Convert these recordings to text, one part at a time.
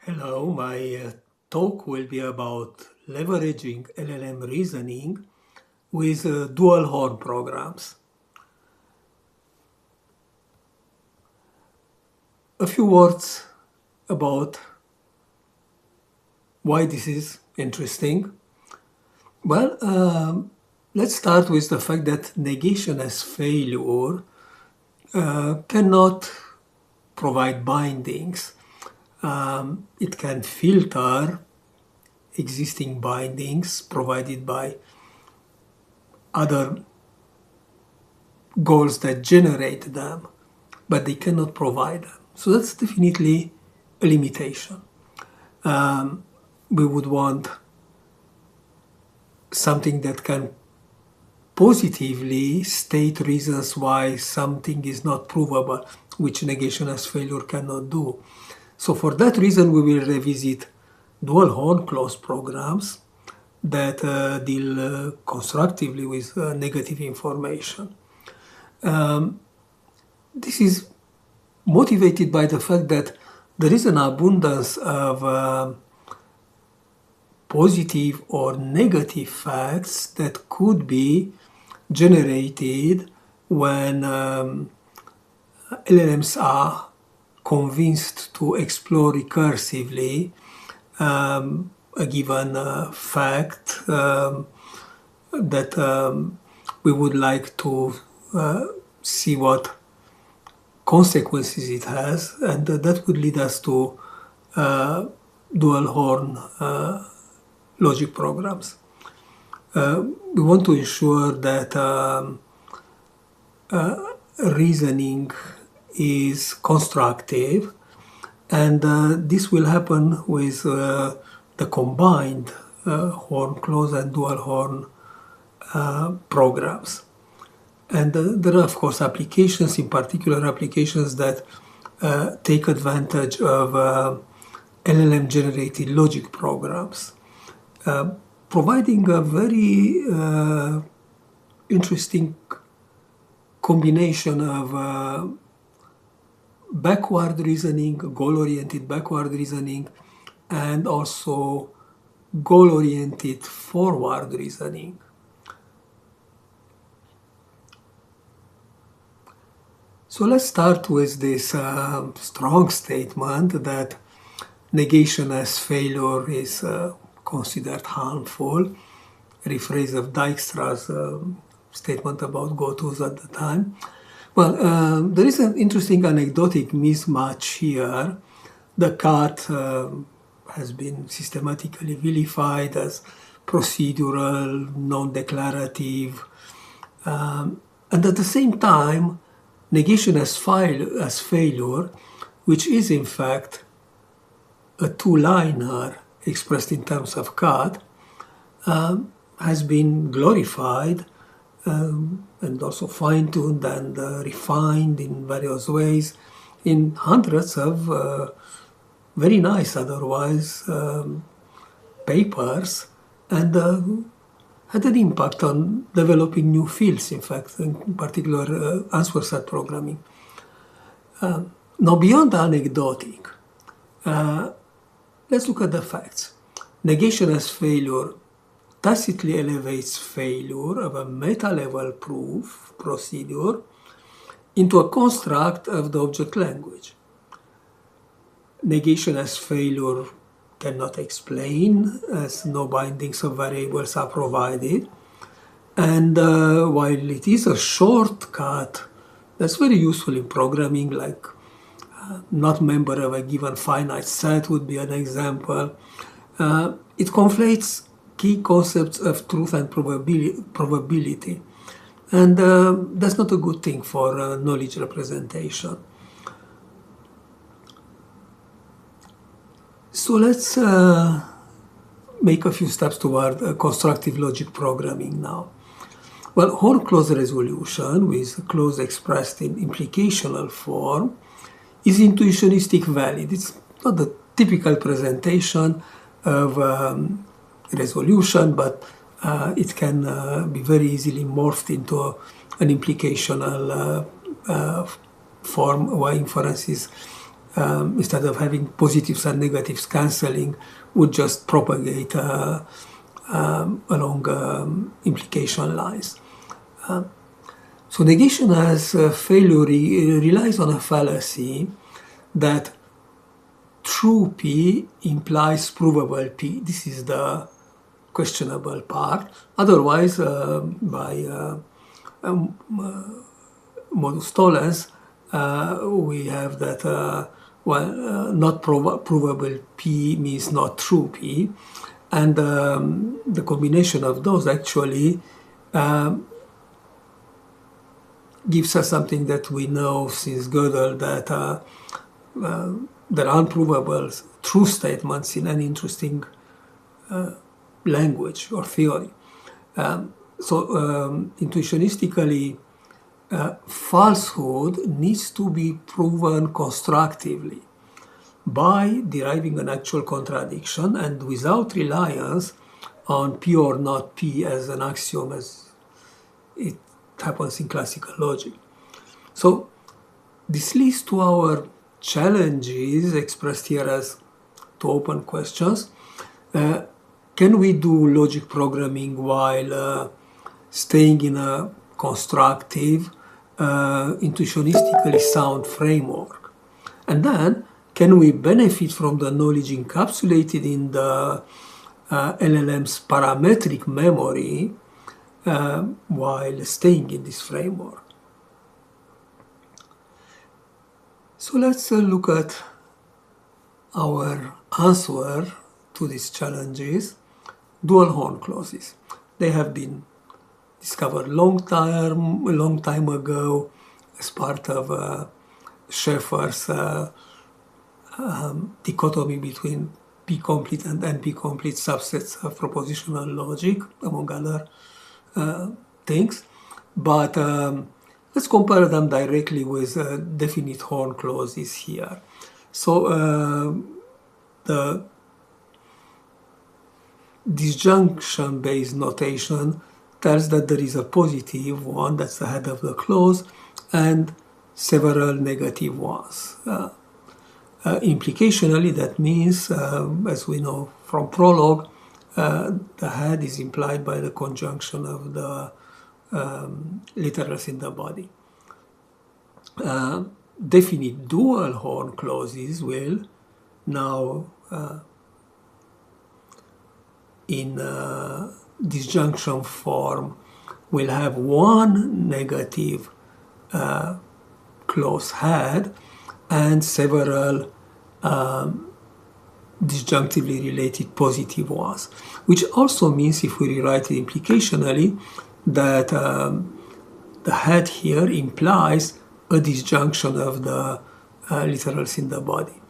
Hello, my talk will be about leveraging LLM reasoning with dual horn programs. A few words about why this is interesting. Well, let's start with the fact that negation as failure cannot provide bindings. It can filter existing bindings provided by other goals that generate them, but they cannot provide them. So that's definitely a limitation. We would want something that can positively state reasons why something is not provable, which negation as failure cannot do. So for that reason, we will revisit dual horn clause programs that deal constructively with negative information. This is motivated by the fact that there is an abundance of positive or negative facts that could be generated when LLMs are convinced to explore recursively a given fact that we would like to see what consequences it has, and that would lead us to dual horn logic programs. We want to ensure that reasoning is constructive, and this will happen with the combined horn clause and dual horn programs. And there are, of course, applications, in particular applications that take advantage of LLM-generated logic programs, providing a very interesting combination of backward reasoning, goal-oriented backward reasoning, and also goal-oriented forward reasoning. So let's start with this strong statement that negation as failure is considered harmful, a rephrase of Dijkstra's statement about go-tos at the time. Well, there is an interesting anecdotic mismatch here. The cat has been systematically vilified as procedural, non-declarative, and at the same time, negation as failure, which is in fact a two-liner expressed in terms of cat, has been glorified and also fine-tuned and refined in various ways in hundreds of very nice otherwise papers, and had an impact on developing new fields, in fact, in particular answer set programming. Now, beyond the anecdotic, let's look at the facts. Negation as failure tacitly elevates failure of a meta-level proof procedure into a construct of the object language. Negation as failure cannot explain, as no bindings of variables are provided. And while it is a shortcut that's very useful in programming, like not member of a given finite set would be an example, it conflates key concepts of truth and probability. And that's not a good thing for knowledge representation. So let's make a few steps toward constructive logic programming now. Well, horn clause resolution with a clause expressed in implicational form is intuitionistic valid. It's not the typical presentation of resolution, but it can be very easily morphed into an implicational form where inferences instead of having positives and negatives cancelling, would just propagate along implication lines. So negation as failure relies on a fallacy that true P implies provable P. This is the questionable part. Otherwise, by modus tollens, we have that, not provable P means not true P. And the combination of those actually gives us something that we know since Gödel, that there are unprovable true statements in any interesting language or theory. Intuitionistically, falsehood needs to be proven constructively by deriving an actual contradiction and without reliance on P or not P as an axiom, as it happens in classical logic. So this leads to our challenges expressed here as two open questions. Can we do logic programming while staying in a constructive, intuitionistically sound framework? And then, can we benefit from the knowledge encapsulated in the LLM's parametric memory while staying in this framework? So let's look at our answer to these challenges. Dual horn clauses. They have been discovered long time ago as part of Schaeffer's dichotomy between P-complete and NP-complete subsets of propositional logic, among other things. But let's compare them directly with definite horn clauses here. So the disjunction-based notation tells that there is a positive one, that's the head of the clause, and several negative ones. Implicationally, that means, as we know from prologue, the head is implied by the conjunction of the literals in the body. Definite dual horn clauses will now, in disjunction form, will have one negative clause head and several disjunctively related positive ones, which also means, if we rewrite it implicationally, that the head here implies a disjunction of the literals in the body.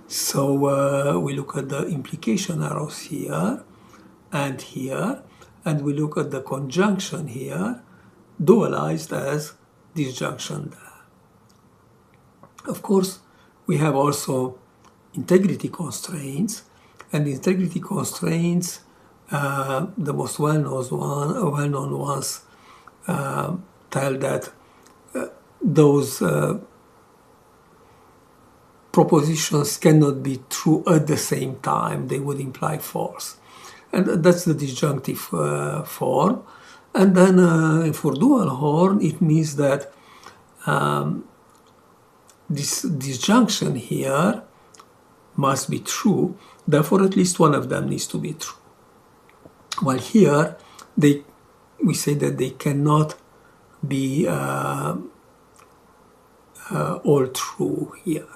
So we look at the implication arrows here and here, and we look at the conjunction here, dualized as disjunction there. Of course, we have also integrity constraints, and integrity constraints, the most well-known ones tell that those propositions cannot be true at the same time. They would imply false. And that's the disjunctive form. And then for dual horn, it means that this disjunction here must be true, therefore at least one of them needs to be true. While here, we say that they cannot be all true here.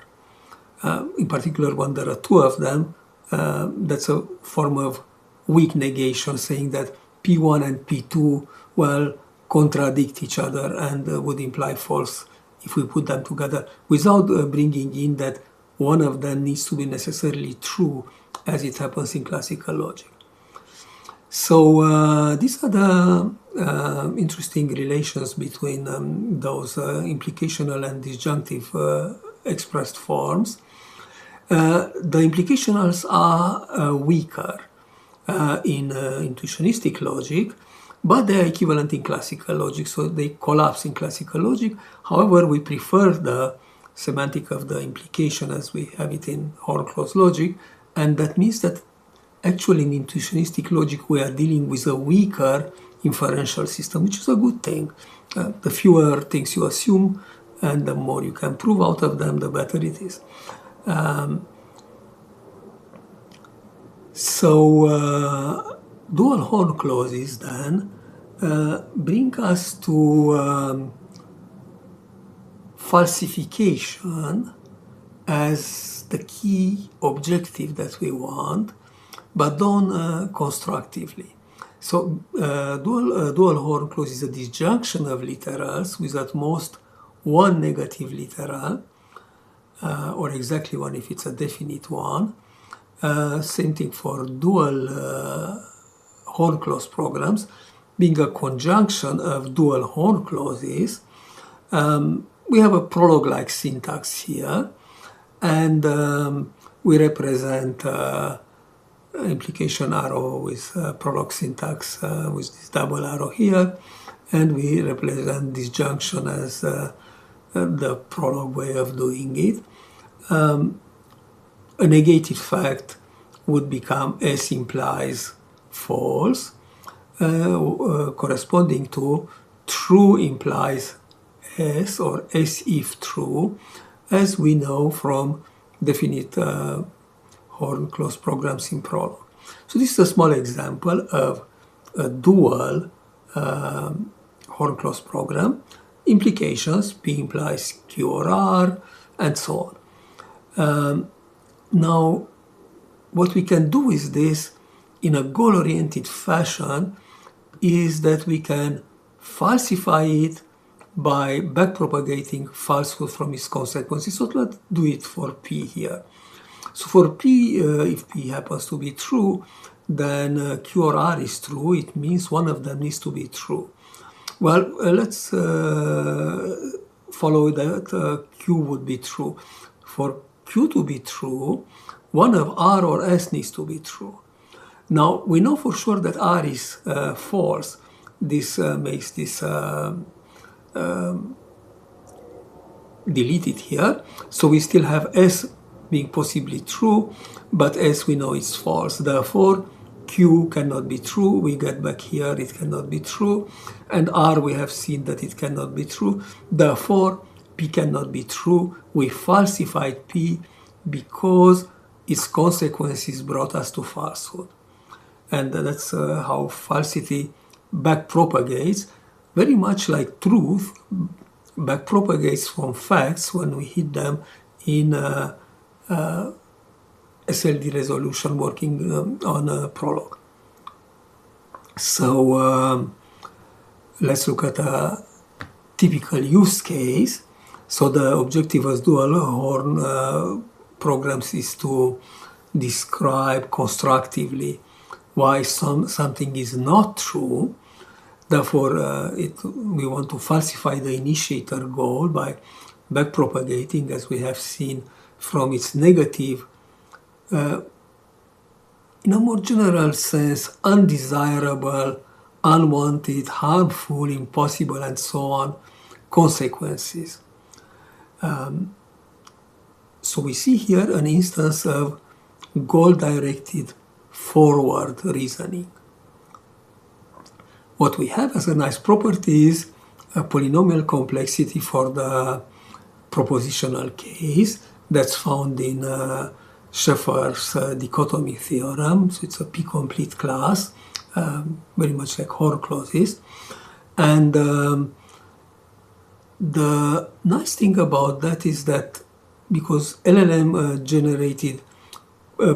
In particular, when there are two of them, that's a form of weak negation, saying that P1 and P2, well, contradict each other and would imply false if we put them together, without bringing in that one of them needs to be necessarily true, as it happens in classical logic. So these are the interesting relations between those implicational and disjunctive expressed forms. The implicationals are weaker in intuitionistic logic, but they are equivalent in classical logic, so they collapse in classical logic. However, we prefer the semantic of the implication as we have it in horn clause logic, and that means that actually in intuitionistic logic we are dealing with a weaker inferential system, which is a good thing. The fewer things you assume and the more you can prove out of them, the better it is. Dual horn clauses then bring us to falsification as the key objective that we want, but done constructively. So dual horn clause is a disjunction of literals with at most one negative literal, or exactly one if it's a definite one. Same thing for dual horn clause programs, being a conjunction of dual horn clauses. We have a prologue-like syntax here, and we represent implication arrow with prologue syntax with this double arrow here, and we represent disjunction as the prologue way of doing it. A negated fact would become S implies false, corresponding to true implies S, or S if true, as we know from definite horn clause programs in prologue. So this is a small example of a dual horn clause program. Implications, P implies Q or R, and so on. Now, what we can do with this in a goal-oriented fashion is that we can falsify it by backpropagating falsehood from its consequences. So let's do it for P here. So for P, if P happens to be true, then Q or R is true. It means one of them needs to be true. Well, let's follow that Q would be true. For Q to be true, one of R or S needs to be true. Now, we know for sure that R is false. This makes this deleted here. So we still have S being possibly true, but S we know is false. Therefore, Q cannot be true. We get back here, it cannot be true. And R, we have seen that it cannot be true. Therefore, P cannot be true. We falsified P because its consequences brought us to falsehood. And that's how falsity backpropagates, very much like truth backpropagates from facts when we hit them in SLD resolution working on a prologue. So let's look at a typical use case. So the objective of dual horn programs is to describe constructively why something is not true. Therefore, we want to falsify the initiator goal by backpropagating, as we have seen, from its negative, in a more general sense, undesirable, unwanted, harmful, impossible, and so on, consequences. So we see here an instance of goal-directed forward reasoning. What we have as a nice property is a polynomial complexity for the propositional case that's found in Scheffer's dichotomy theorem. So it's a P-complete class, very much like horn clauses. And the nice thing about that is that because LLM generated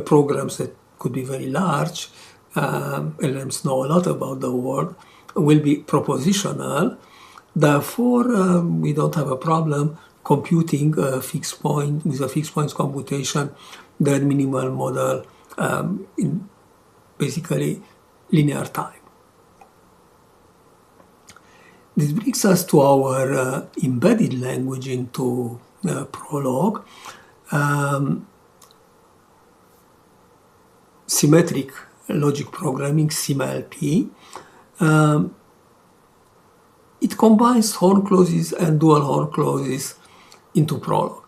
programs that could be very large, LLMs know a lot about the world, will be propositional. Therefore, we don't have a problem computing a fixed point with a fixed points computation, that minimal model in basically linear time. This brings us to our embedded language into Prolog. Symmetric logic programming, SymLP. It combines horn clauses and dual horn clauses into Prolog.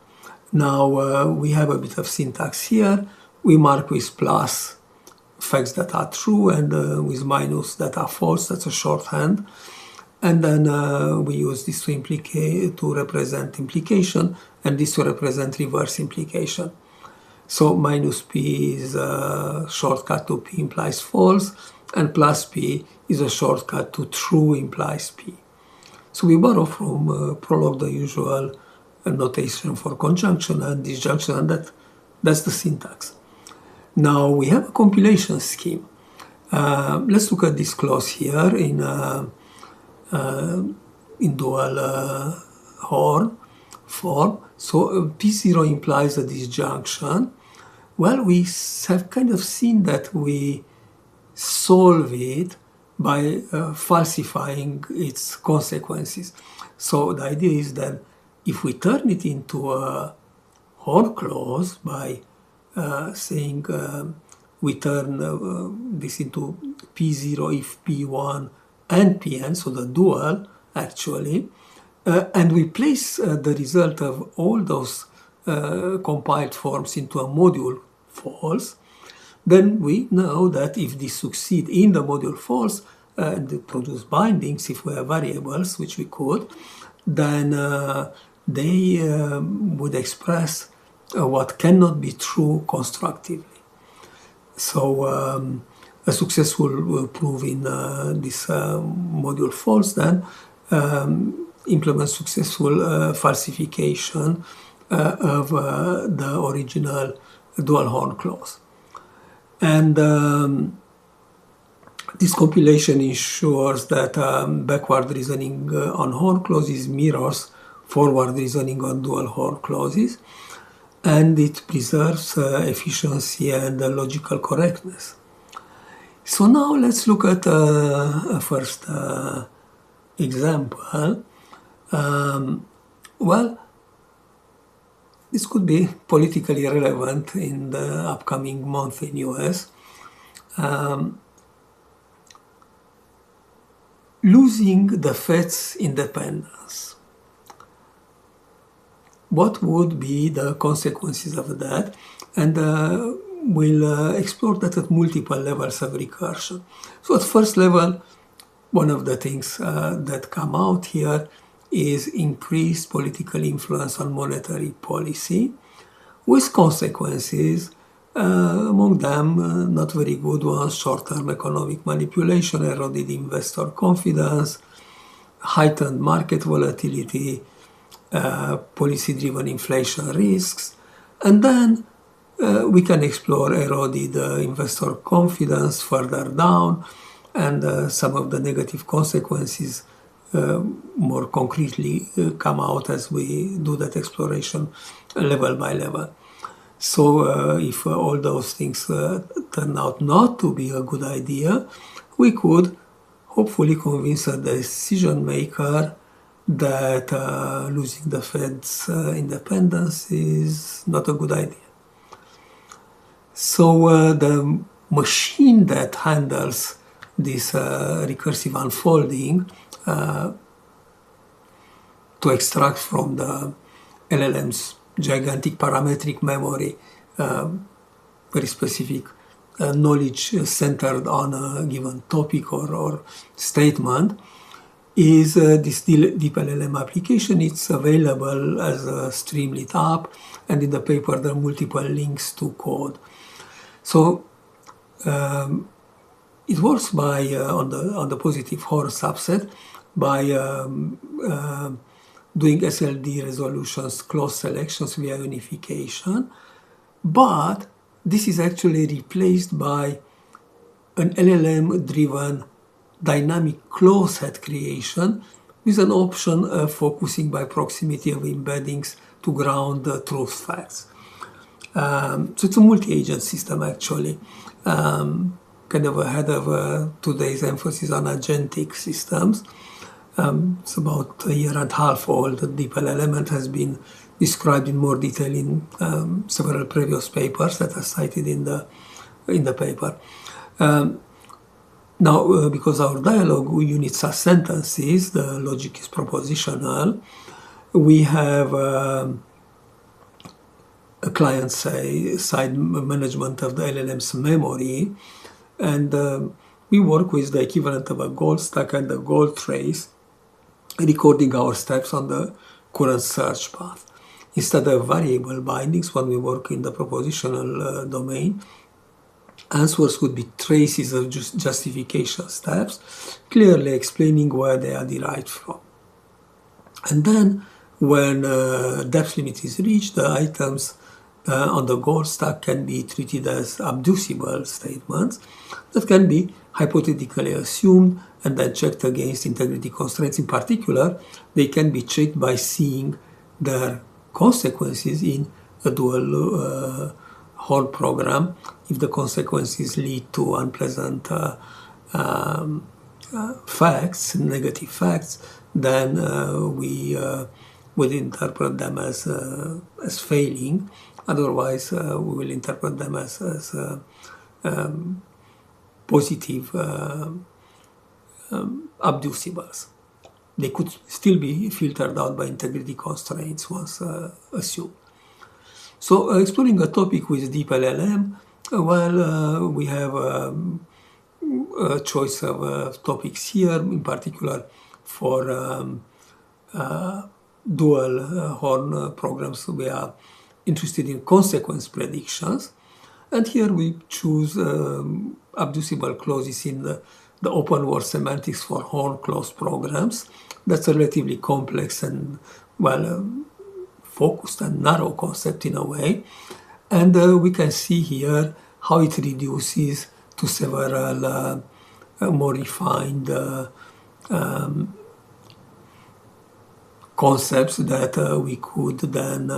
Now we have a bit of syntax here. We mark with plus facts that are true and with minus that are false. That's a shorthand. And then we use this to represent implication, and this to represent reverse implication. So minus p is a shortcut to p implies false, and plus p is a shortcut to true implies p. So we borrow from Prolog the usual notation for conjunction and disjunction, and that's the syntax. Now we have a compilation scheme. Let's look at this clause here in dual horn form. So P0 implies a disjunction. Well, we have kind of seen that we solve it by falsifying its consequences. So the idea is that if we turn it into a horn clause by saying we turn this into P0 if P1 and Pn, so the dual actually, and we place the result of all those compiled forms into a module false, then we know that if this succeed in the module false and produce bindings, if we have variables, which we could, then they would express what cannot be true constructively. So a successful proof in this module false then implements successful falsification of the original dual horn clause. And this compilation ensures that backward reasoning on horn clauses mirrors forward reasoning on dual horn clauses, and it preserves efficiency and logical correctness. So now let's look at a first example. Well, this could be politically relevant in the upcoming month in US. Losing the Fed's independence. What would be the consequences of that? And we'll explore that at multiple levels of recursion. So at first level, one of the things that come out here is increased political influence on monetary policy, with consequences, among them not very good ones: short-term economic manipulation, eroded investor confidence, heightened market volatility, policy-driven inflation risks, and then we can explore eroded investor confidence further down, and some of the negative consequences more concretely come out as we do that exploration level by level. So if all those things turn out not to be a good idea, we could hopefully convince a decision maker that losing the Fed's independence is not a good idea. So the machine that handles this recursive unfolding to extract from the LLM's gigantic parametric memory very specific knowledge centered on a given topic or statement is this deep LLM application. It's available as a Streamlit app, and in the paper there are multiple links to code. So it works by on the positive Horn subset by doing SLD resolutions, close selections via unification, but this is actually replaced by an LLM-driven dynamic close head creation with an option of focusing by proximity of embeddings to ground the truth facts. So it's a multi-agent system actually, kind of ahead of today's emphasis on agentic systems. It's about a year and a half old. The DeepL element has been described in more detail in several previous papers that are cited in the paper. Now, because our dialogue units are sentences, the logic is propositional, we have a client-side management of the LLM's memory, and we work with the equivalent of a goal stack and a goal trace, recording our steps on the current search path. Instead of variable bindings, when we work in the propositional domain, answers would be traces of justification steps, clearly explaining where they are derived from. And then, when depth limit is reached, the items on the goal stack can be treated as abducible statements that can be hypothetically assumed and then checked against integrity constraints. In particular, they can be checked by seeing their consequences in a dual Hall program. If the consequences lead to unpleasant facts, negative facts, then we would interpret them as failing. Otherwise, we will interpret them as positive abducibles. They could still be filtered out by integrity constraints once assumed. So exploring a topic with deep LLM, we have a choice of topics here, in particular for dual horn programs. We are interested in consequence predictions, and here we choose abducible clauses in the open world semantics for horn clause programs. That's a relatively complex and focused and narrow concept in a way, and we can see here how it reduces to several more refined concepts that we could then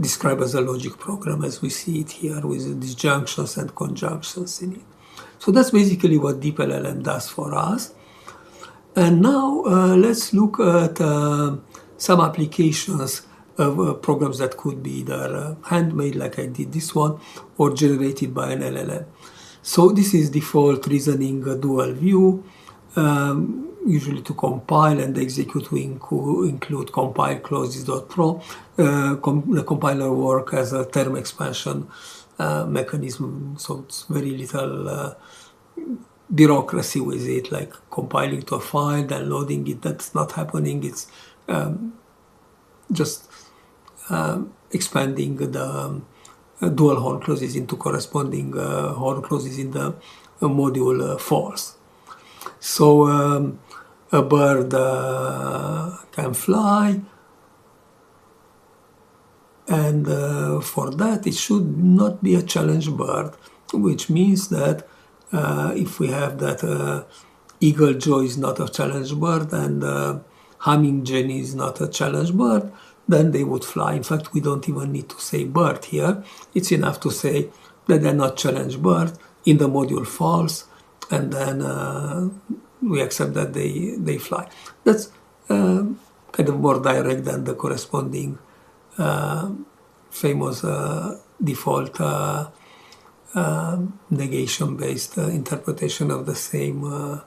describe as a logic program, as we see it here with disjunctions and conjunctions in it. So that's basically what deep LLM does for us. And now let's look at some applications of programs that could be either handmade, like I did this one, or generated by an LLM. So this is default reasoning dual view. Usually to compile and execute, we include compile clauses.pro. The compiler works as a term expansion mechanism, so it's very little bureaucracy with it, like compiling to a file, then loading it. That's not happening. It's just expanding the dual horn clauses into corresponding horn clauses in the module false. So a bird can fly, and for that it should not be a challenge bird, which means that if we have that eagle joy is not a challenge bird and humming Jenny is not a challenge bird, then they would fly. In fact, we don't even need to say bird here. It's enough to say that they're not challenge bird in the module false, and then we accept that they fly. That's kind of more direct than the corresponding famous default negation-based interpretation of the same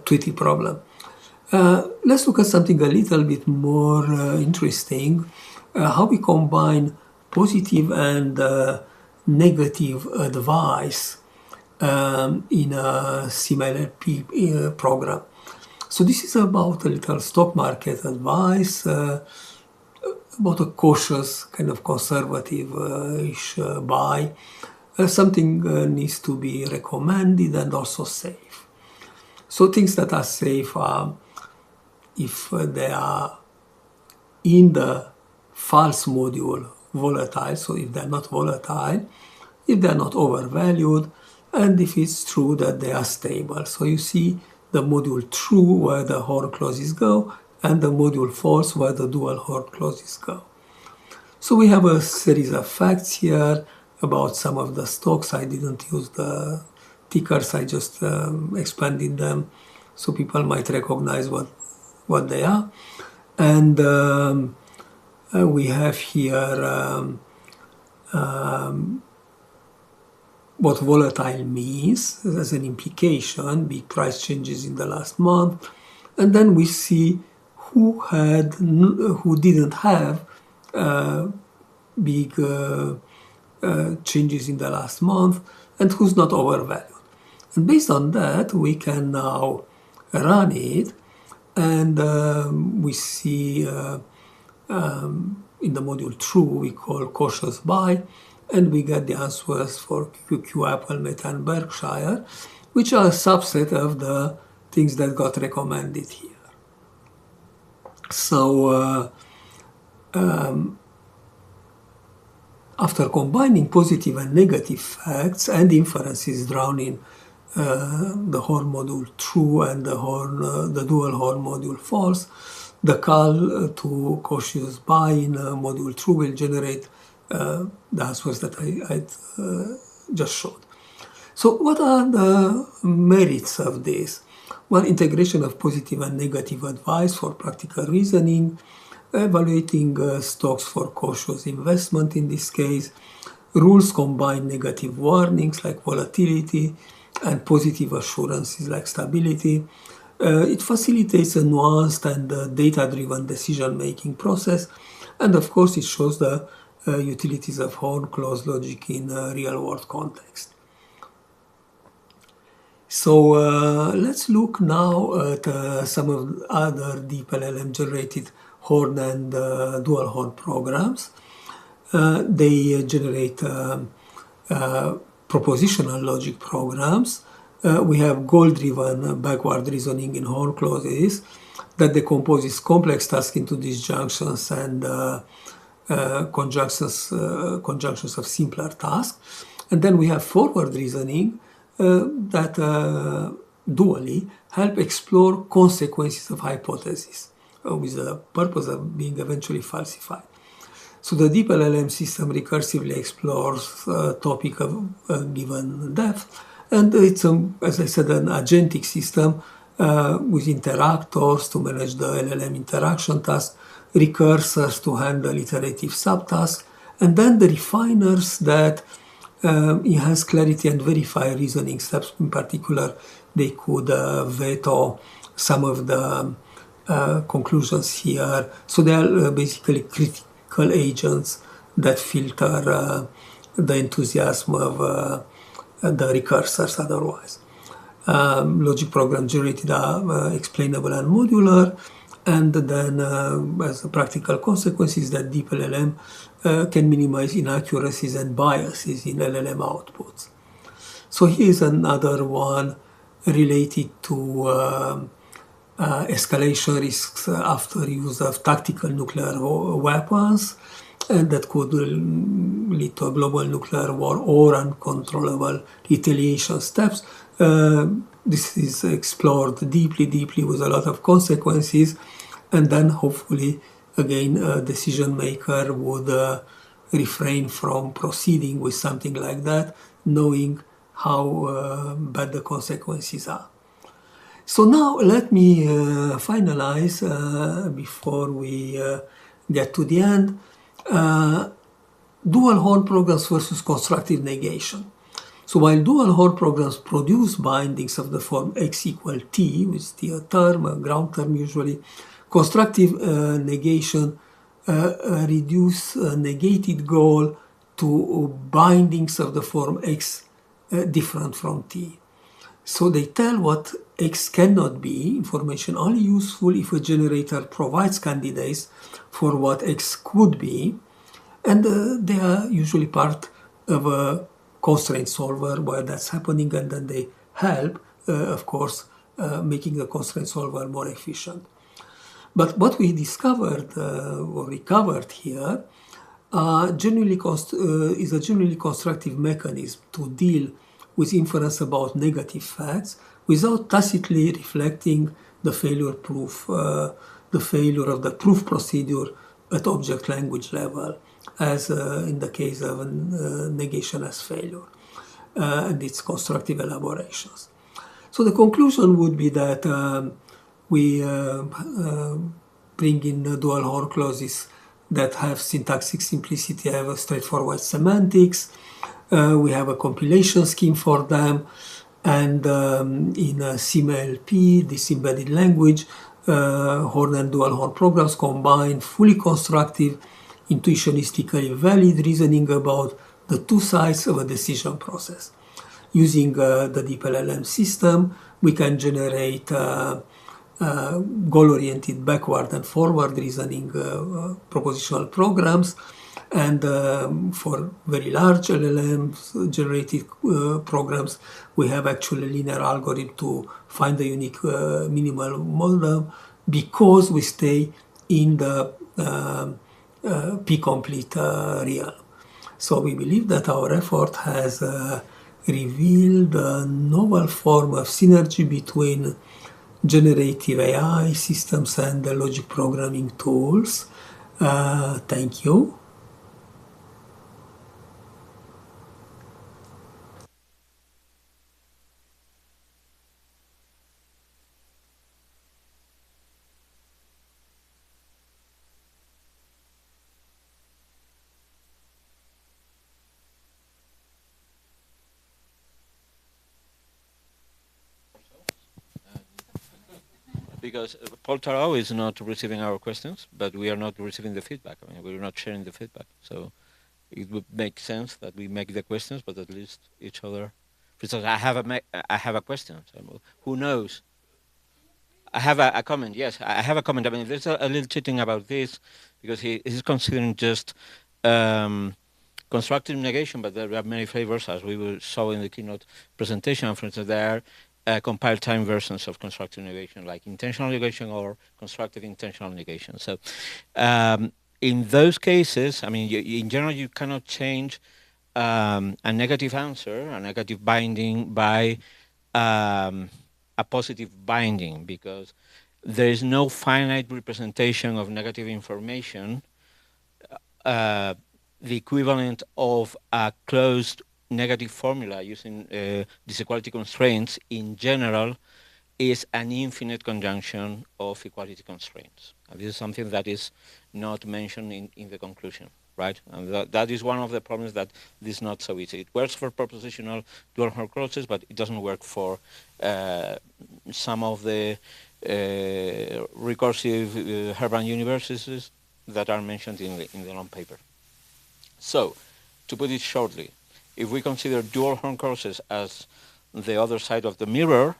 Tweety problem. Let's look at something a little bit more interesting, how we combine positive and negative advice in a SymLP program. So this is about a little stock market advice, about a cautious, kind of conservative-ish buy. Something needs to be recommended and also safe. So things that are safe are if they are in the false module volatile, so if they're not volatile, if they're not overvalued, and if it's true that they are stable. So you see the module true where the horn clauses go, and the module false where the dual horn clauses go. So we have a series of facts here about some of the stocks. I didn't use the tickers, I just expanded them so people might recognize what they are. And we have here what volatile means as an implication, big price changes in the last month, and then we see who didn't have big changes in the last month, and who's not overvalued. And based on that, we can now run it, and we see in the module true, we call cautious buy, and we get the answers for QQ, Apple, Meta, and Berkshire, which are a subset of the things that got recommended here. So after combining positive and negative facts and inferences drawn in the horn module true and the dual horn module false, the call to cautious buy in module true will generate the answers that I just showed. So what are the merits of this? Well, integration of positive and negative advice for practical reasoning, evaluating stocks for cautious investment in this case, rules combine negative warnings like volatility and positive assurances like stability. It facilitates a nuanced and data-driven decision-making process, and of course it shows the utilities of horn closed logic in a real-world context. So let's look now at some of the other deep LLM generated horn and dual horn programs. They generate propositional logic programs. We have goal-driven backward reasoning in horn clauses that decomposes complex tasks into disjunctions and conjunctions of simpler tasks. And then we have forward reasoning that dually help explore consequences of hypotheses with the purpose of being eventually falsified. So the deep LLM system recursively explores a topic of a given depth, and it's, as I said, an agentic system with interactors to manage the LLM interaction task, recursors to handle iterative subtasks, and then the refiners that enhance clarity and verify reasoning steps. In particular, they could veto some of the conclusions here. So they are basically critical agents that filter the enthusiasm of the recursors otherwise. Logic programs generated are explainable and modular, and then as a practical consequence is that deep LLM can minimize inaccuracies and biases in LLM outputs. So here's another one related to escalation risks after use of tactical nuclear weapons, and that could lead to a global nuclear war or uncontrollable retaliation steps. This is explored deeply with a lot of consequences, and then hopefully again a decision maker would refrain from proceeding with something like that, knowing how bad the consequences are. So now let me finalize before we get to the end. Dual horn programs versus constructive negation. So while dual horn programs produce bindings of the form x equal t, with t a term, a ground term usually, constructive negation reduce a negated goal to bindings of the form x different from t. So they tell what x cannot be, information only useful if a generator provides candidates for what x could be, and they are usually part of a constraint solver where that's happening, and then they help, of course, making the constraint solver more efficient. But what we discovered or recovered here is a genuinely constructive mechanism to deal with inference about negative facts without tacitly reflecting the failure of the proof procedure at object language level, as in the case of negation as failure and its constructive elaborations. So the conclusion would be that we bring in dual horn clauses that have syntactic simplicity, have a straightforward semantics. We have a compilation scheme for them, and in SymLP, this embedded language, horn and dual horn programs combine fully constructive intuitionistically valid reasoning about the two sides of a decision process. Using the deep LLM system, we can generate goal-oriented backward and forward reasoning propositional programs. And for very large LLMs generated programs, we have actually a linear algorithm to find the unique minimal model, because we stay in the p-complete realm. So we believe that our effort has revealed a novel form of synergy between generative AI systems and the logic programming tools. Thank you. Because Paul Tarau is not receiving our questions, but we are not receiving the feedback. I mean, we're not sharing the feedback. So it would make sense that we make the questions, but at least each other. Because I have a question. So who knows? I have a comment. Yes, I have a comment. I mean, there's a little cheating about this, because he's considering just constructive negation, but there are many flavors, as we saw in the keynote presentation. For instance, there are compiled time versions of constructive negation, like intentional negation or constructive intentional negation. So in those cases, I mean, in general, you cannot change a negative answer, a negative binding, by a positive binding, because there is no finite representation of negative information. The equivalent of a closed negative formula using disequality constraints in general is an infinite conjunction of equality constraints. And this is something that is not mentioned in the conclusion, right? And that is one of the problems, that this is not so easy. It works for propositional dual Horn clauses, but it doesn't work for some of the recursive Herbrand universes that are mentioned in the long paper. So, to put it shortly, if we consider dual Horn clauses as the other side of the mirror,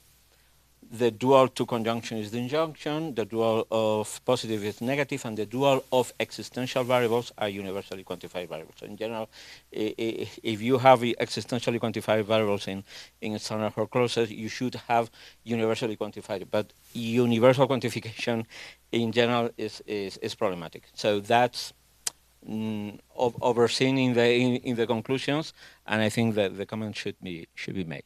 the dual to conjunction is the injunction, the dual of positive is negative, and the dual of existential variables are universally quantified variables. So in general, if you have existentially quantified variables in standard Horn clauses, you should have universally quantified. But universal quantification in general is problematic. So that's overseen in the conclusions, and I think that the comment should be made.